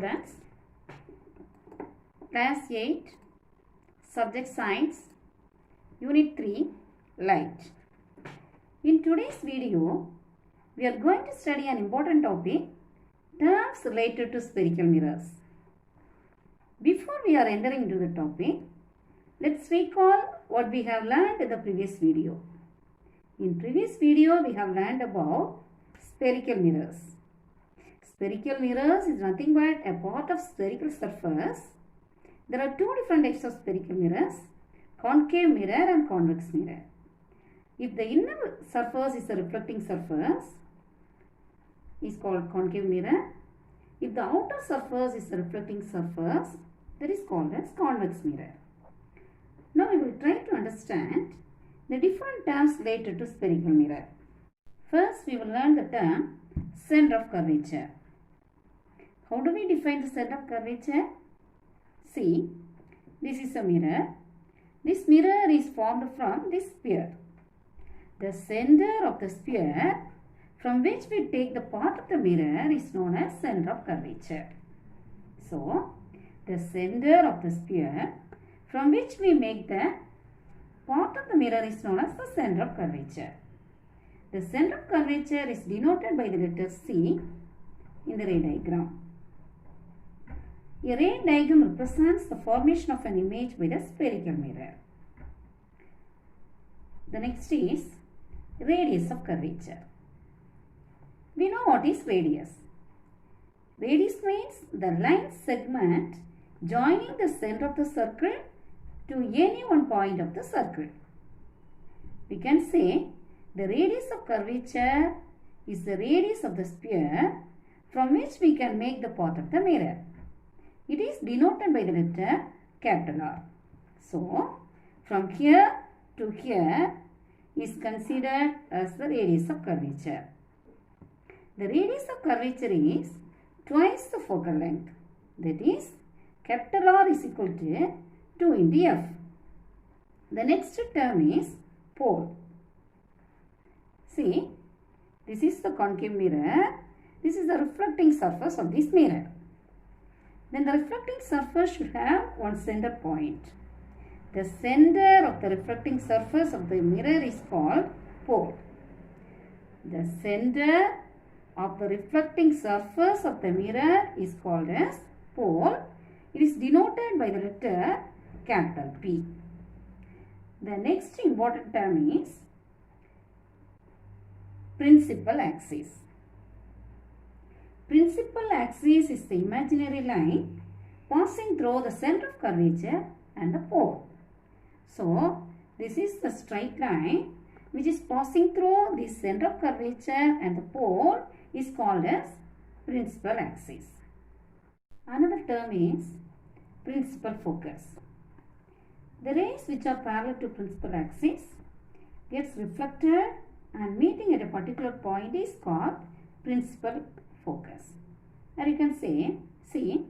students, class 8, subject science, unit 3, light. In today's video, we are going to study an important topic, terms related to spherical mirrors. Before we are entering into the topic, let's recall what we have learned in the previous video. In previous video, we have learned about spherical mirrors. Spherical mirrors is nothing but a part of spherical surface. There are two different types of spherical mirrors, concave mirror and convex mirror. If the inner surface is a reflecting surface, is called concave mirror. If the outer surface is a reflecting surface, that is called as convex mirror. Now we will try to understand the different terms related to spherical mirror. First, we will learn the term center of curvature. How do we define the center of curvature? See, this is a mirror. This mirror is formed from this sphere. The center of the sphere from which we take the part of the mirror is known as center of curvature. So, the center of the sphere from which we make the part of the mirror is known as the center of curvature. The center of curvature is denoted by the letter C in the ray diagram. A ray diagram represents the formation of an image by the spherical mirror. The next is radius of curvature. We know what is radius. Radius means the line segment joining the center of the circle to any one point of the circle. We can say the radius of curvature is the radius of the sphere from which we can make the part of the mirror. It is denoted by the letter capital R. So, from here to here is considered as the radius of curvature. The radius of curvature is twice the focal length. That is, capital R is equal to 2 into F. The next term is pole. See, this is the concave mirror. This is the reflecting surface of this mirror. Then the reflecting surface should have one center point. The center of the reflecting surface of the mirror is called pole. The center of the reflecting surface of the mirror is called as pole. It is denoted by the letter capital P. The next important term is principal axis. Principal axis is the imaginary line passing through the center of curvature and the pole. So, this is the straight line which is passing through the center of curvature and the pole is called as principal axis. Another term is principal focus. The rays which are parallel to principal axis gets reflected and meeting at a particular point is called principal focus. And you can say, see,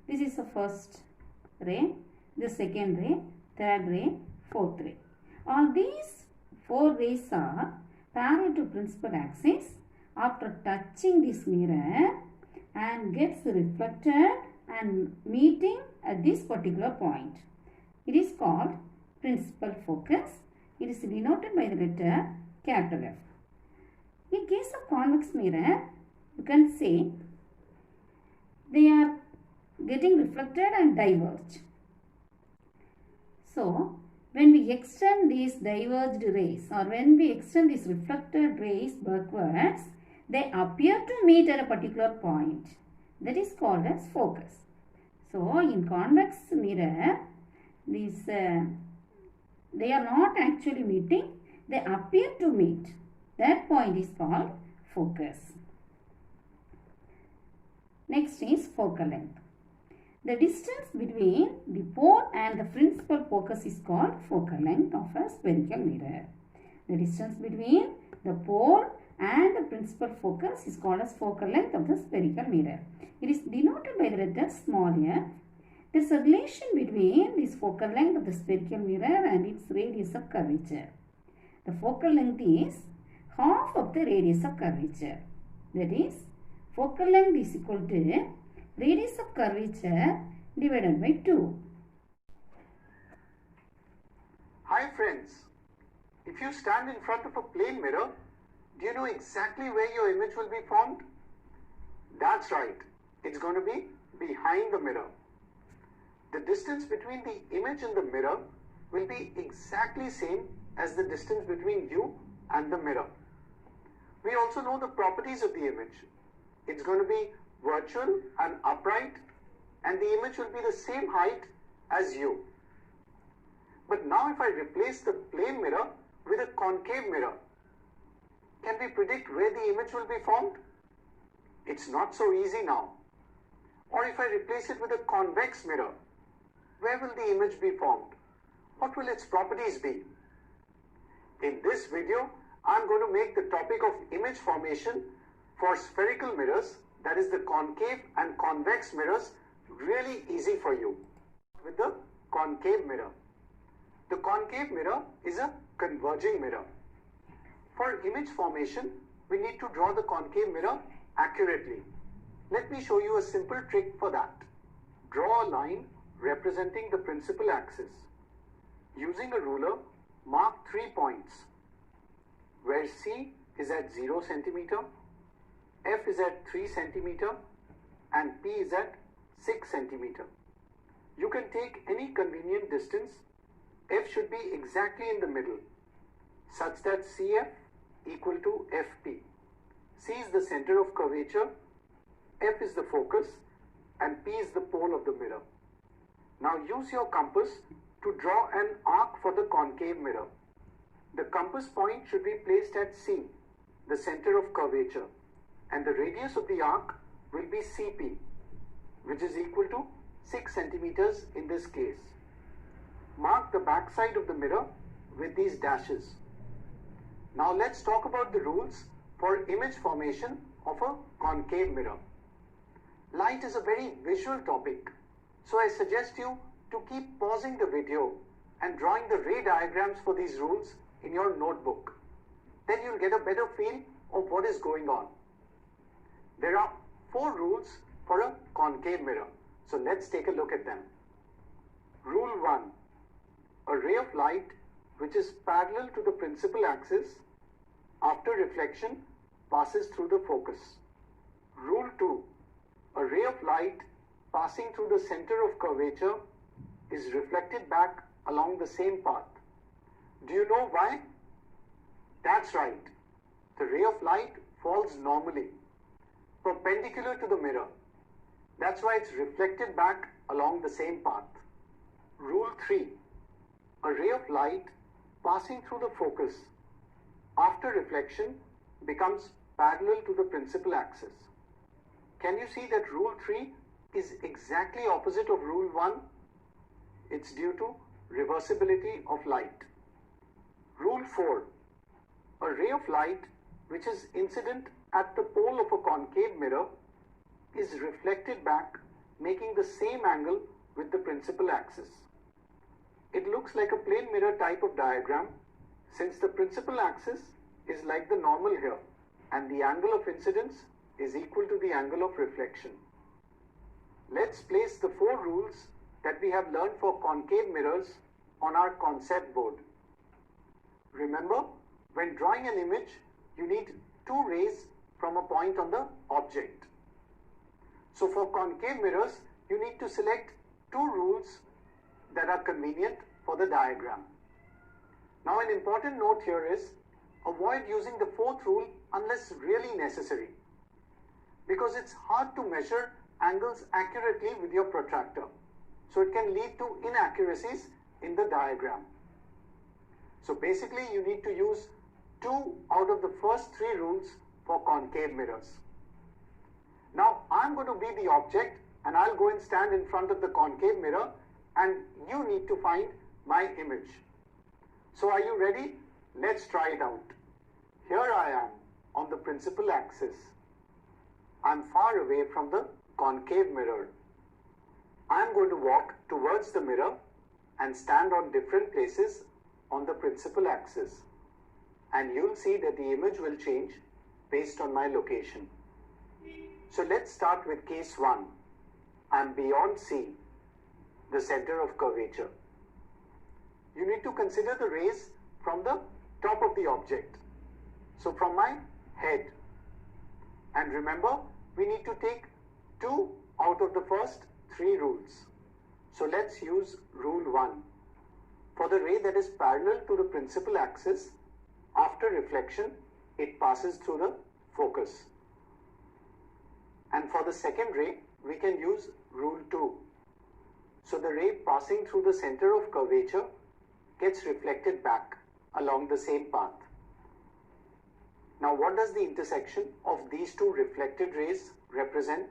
this is the first ray, the second ray, third ray, fourth ray. All these four rays are parallel to principal axis after touching this mirror and gets reflected and meeting at this particular point. It is called principal focus. It is denoted by the letter capital F. In case of convex mirror, you can say they are getting reflected and diverged. So, when we extend these diverged rays or when we extend these reflected rays backwards, they appear to meet at a particular point. That is called as focus. So, in convex mirror, these they are not actually meeting, they appear to meet. That point is called focus. Next is focal length. The distance between the pole and the principal focus is called focal length of a spherical mirror. The distance between the pole and the principal focus is called as focal length of the spherical mirror. It is denoted by the letter small f. There is a relation between this focal length of the spherical mirror and its radius of curvature. The focal length is half of the radius of curvature. That is, focal length is equal to Radius of curvature divided by 2. Hi friends, if you stand in front of a plane mirror, do you know exactly where your image will be formed? That's right, it's going to be behind the mirror. The distance between the image and the mirror will be exactly same as the distance between you and the mirror. We also know the properties of the image. It's going to be virtual and upright, and the image will be the same height as you. But now if I replace the plane mirror with a concave mirror, can we predict where the image will be formed? It's not so easy now. Or if I replace it with a convex mirror, where will the image be formed? What will its properties be? In this video, I'm going to make the topic of image formation for spherical mirrors, that is the concave and convex mirrors, really easy for you. With the concave mirror. The concave mirror is a converging mirror. For image formation, we need to draw the concave mirror accurately. Let me show you a simple trick for that. Draw a line representing the principal axis. Using a ruler, mark 3 points, where C is at 0 centimeter, F is at 3 centimeter, and P is at 6 centimeter. You can take any convenient distance. F should be exactly in the middle, such that CF equal to FP. C is the center of curvature, F is the focus, and P is the pole of the mirror. Now use your compass to draw an arc for the concave mirror. The compass point should be placed at C, the center of curvature, and the radius of the arc will be CP, which is equal to 6 centimeters in this case. Mark the back side of the mirror with these dashes. Now let's talk about the rules for image formation of a concave mirror. Light is a very visual topic, so I suggest you to keep pausing the video and drawing the ray diagrams for these rules in your notebook. Then you'll get a better feel of what is going on. There are 4 rules for a concave mirror, so let's take a look at them. Rule 1. A ray of light which is parallel to the principal axis after reflection passes through the focus. Rule 2. A ray of light passing through the center of curvature is reflected back along the same path. Do you know why? That's right. The ray of light falls normally, perpendicular to the mirror. That's why it's reflected back along the same path. Rule 3. A ray of light passing through the focus after reflection becomes parallel to the principal axis. Can you see that rule 3 is exactly opposite of rule 1? It's due to reversibility of light. Rule 4. A ray of light which is incident at the pole of a concave mirror is reflected back, making the same angle with the principal axis. It looks like a plane mirror type of diagram, since the principal axis is like the normal here, and the angle of incidence is equal to the angle of reflection. Let's place the 4 rules that we have learned for concave mirrors on our concept board. Remember, when drawing an image, you need 2 rays from a point on the object. So for concave mirrors, you need to select 2 rules that are convenient for the diagram. Now an important note here is, avoid using the 4th rule unless really necessary, because it's hard to measure angles accurately with your protractor. So it can lead to inaccuracies in the diagram. So basically you need to use 2 out of the first 3 rules for concave mirrors. Now I'm going to be the object and I'll go and stand in front of the concave mirror and you need to find my image. So are you ready? Let's try it out. Here I am on the principal axis. I'm far away from the concave mirror. I'm going to walk towards the mirror and stand on different places on the principal axis. And you'll see that the image will change based on my location. So let's start with case 1. am beyond C, the center of curvature. You need to consider the rays from the top of the object. So from my head. And remember, we need to take 2 out of the first 3 rules. So let's use rule 1. For the ray that is parallel to the principal axis, after reflection, it passes through the focus. And for the second ray, we can use rule 2. So the ray passing through the center of curvature gets reflected back along the same path. Now, what does the intersection of these 2 reflected rays represent?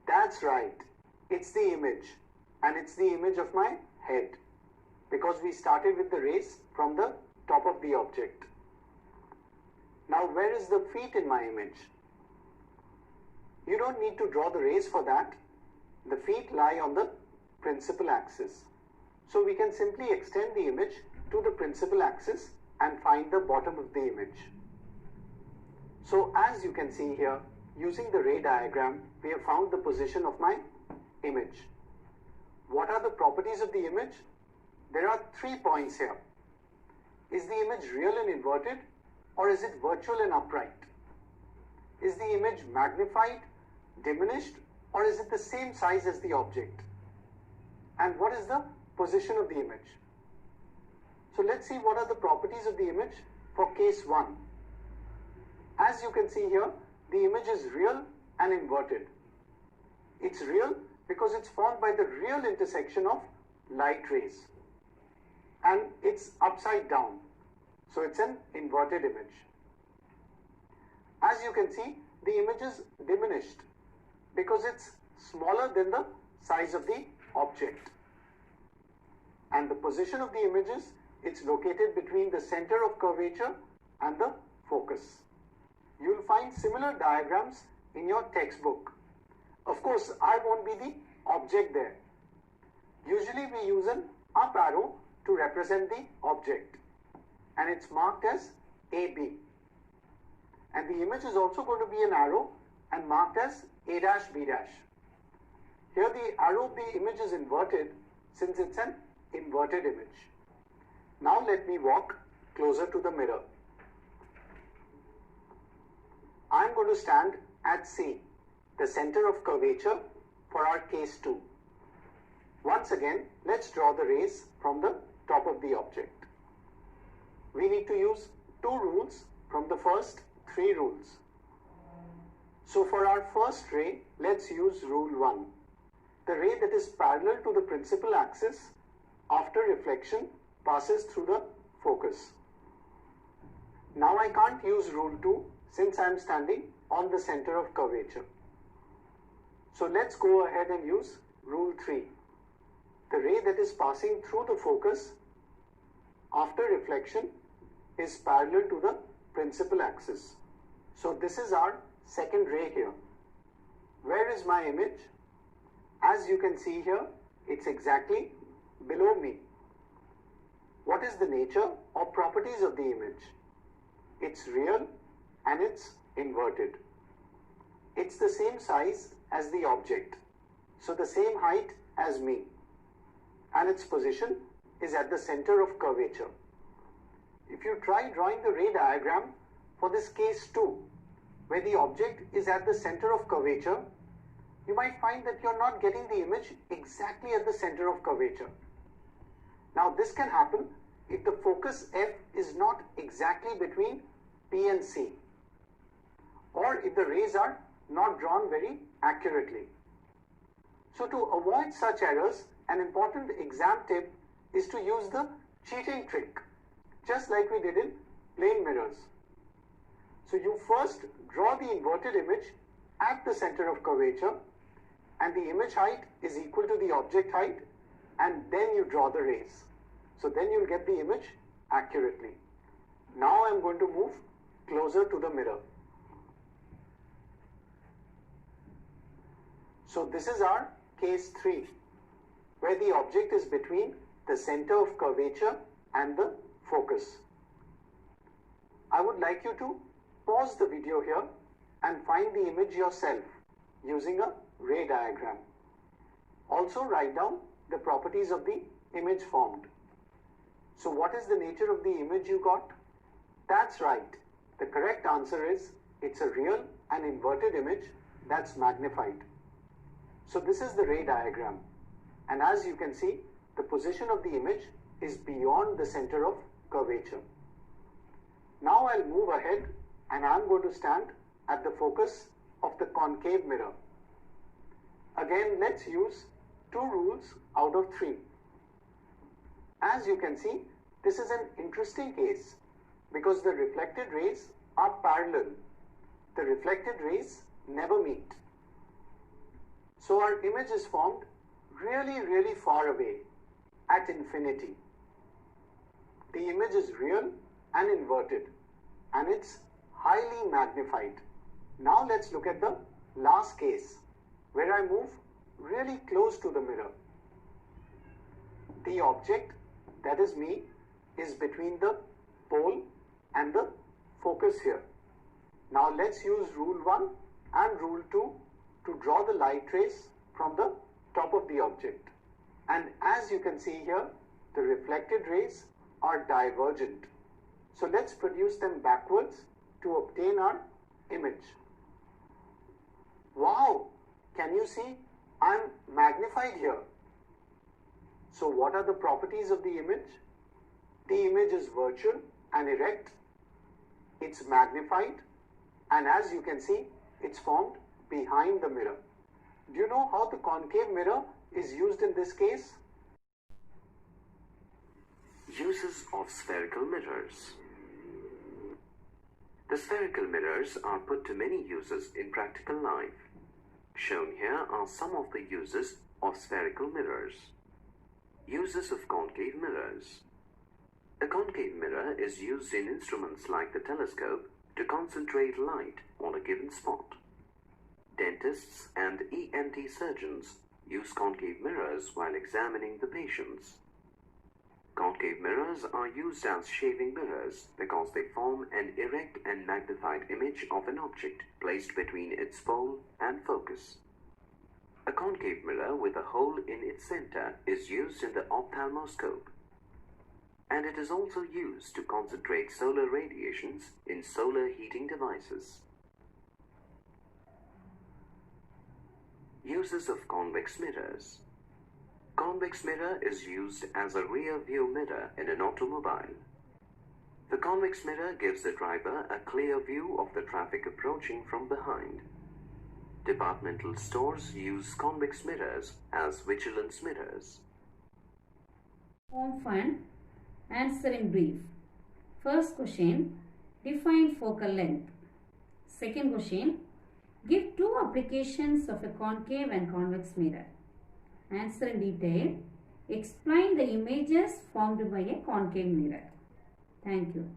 That's right. It's the image, and it's the image of my head, because we started with the rays from the top of the object. Now, where is the feet in my image? You don't need to draw the rays for that. The feet lie on the principal axis. So we can simply extend the image to the principal axis and find the bottom of the image. So as you can see here, using the ray diagram, we have found the position of my image. What are the properties of the image? There are 3 points here. Is the image real and inverted, or is it virtual and upright? Is the image magnified, diminished, or is it the same size as the object? And what is the position of the image? So let's see what are the properties of the image for case 1. As you can see here, the image is real and inverted. It's real because it's formed by the real intersection of light rays. And it's upside down. So it's an inverted image. As you can see, the image is diminished because it's smaller than the size of the object. And the position of the image is, it's located between the center of curvature and the focus. You'll find similar diagrams in your textbook. Of course, I won't be the object there. Usually we use an up arrow to represent the object, and it's marked as AB. And the image is also going to be an arrow and marked as A dash B dash. Here the arrow of the image is inverted since it's an inverted image. Now let me walk closer to the mirror. I'm going to stand at C, the center of curvature, for our case 2. Once again, let's draw the rays from the top of the object. We need to use 2 rules from the first 3 rules. So for our first ray, let's use rule 1. The ray that is parallel to the principal axis after reflection passes through the focus. Now I can't use rule 2 since I am standing on the center of curvature. So let's go ahead and use rule 3. The ray that is passing through the focus after reflection is parallel to the principal axis. So this is our second ray here. Where is my image? As you can see here, it's exactly below me. What is the nature or properties of the image? It's real and it's inverted. It's the same size as the object, so the same height as me, and its position is at the center of curvature. If you try drawing the ray diagram for this case 2, where the object is at the center of curvature, you might find that you're not getting the image exactly at the center of curvature. Now this can happen if the focus F is not exactly between P and C, or if the rays are not drawn very accurately. So to avoid such errors, an important exam tip is to use the cheating trick, just like we did in plane mirrors. So you first draw the inverted image at the center of curvature, and the image height is equal to the object height, and then you draw the rays. So then you'll get the image accurately. Now I'm going to move closer to the mirror. So this is our case 3, where the object is between the center of curvature and the focus. I would like you to pause the video here and find the image yourself using a ray diagram. Also write down the properties of the image formed. So what is the nature of the image you got? That's right. The correct answer is it's a real and inverted image that's magnified. So this is the ray diagram. And as you can see, the position of the image is beyond the center of curvature. Now I'll move ahead and I'm going to stand at the focus of the concave mirror. Again, let's use 2 rules out of 3. As you can see, this is an interesting case because the reflected rays are parallel. The reflected rays never meet. So our image is formed really far away at infinity. The image is real and inverted and it's highly magnified. Now let's look at the last case where I move really close to the mirror. The object, that is me, is between the pole and the focus here. Now let's use rule 1 and rule 2 to draw the light rays from the top of the object. And as you can see here, the reflected rays are divergent. So let's produce them backwards to obtain our image. Wow! Can you see? I'm magnified here. So what are the properties of the image? The image is virtual and erect. It's magnified. And as you can see, it's formed behind the mirror. Do you know how the concave mirror is used in this case? Uses of spherical mirrors. The spherical mirrors are put to many uses in practical life. Shown here are some of the uses of spherical mirrors. Uses of concave mirrors. A concave mirror is used in instruments like the telescope to concentrate light on a given spot. Dentists and ENT surgeons use concave mirrors while examining the patients. Concave mirrors are used as shaving mirrors because they form an erect and magnified image of an object placed between its pole and focus. A concave mirror with a hole in its center is used in the ophthalmoscope, and it is also used to concentrate solar radiations in solar heating devices. Uses of convex mirrors. Convex mirror is used as a rear view mirror in an automobile. The convex mirror gives the driver a clear view of the traffic approaching from behind. Departmental stores use convex mirrors as vigilance mirrors. Home fun. Answer in brief. First question, define focal length. Second question, give 2 applications of a concave and convex mirror. Answer in detail. Explain the images formed by a concave mirror. Thank you.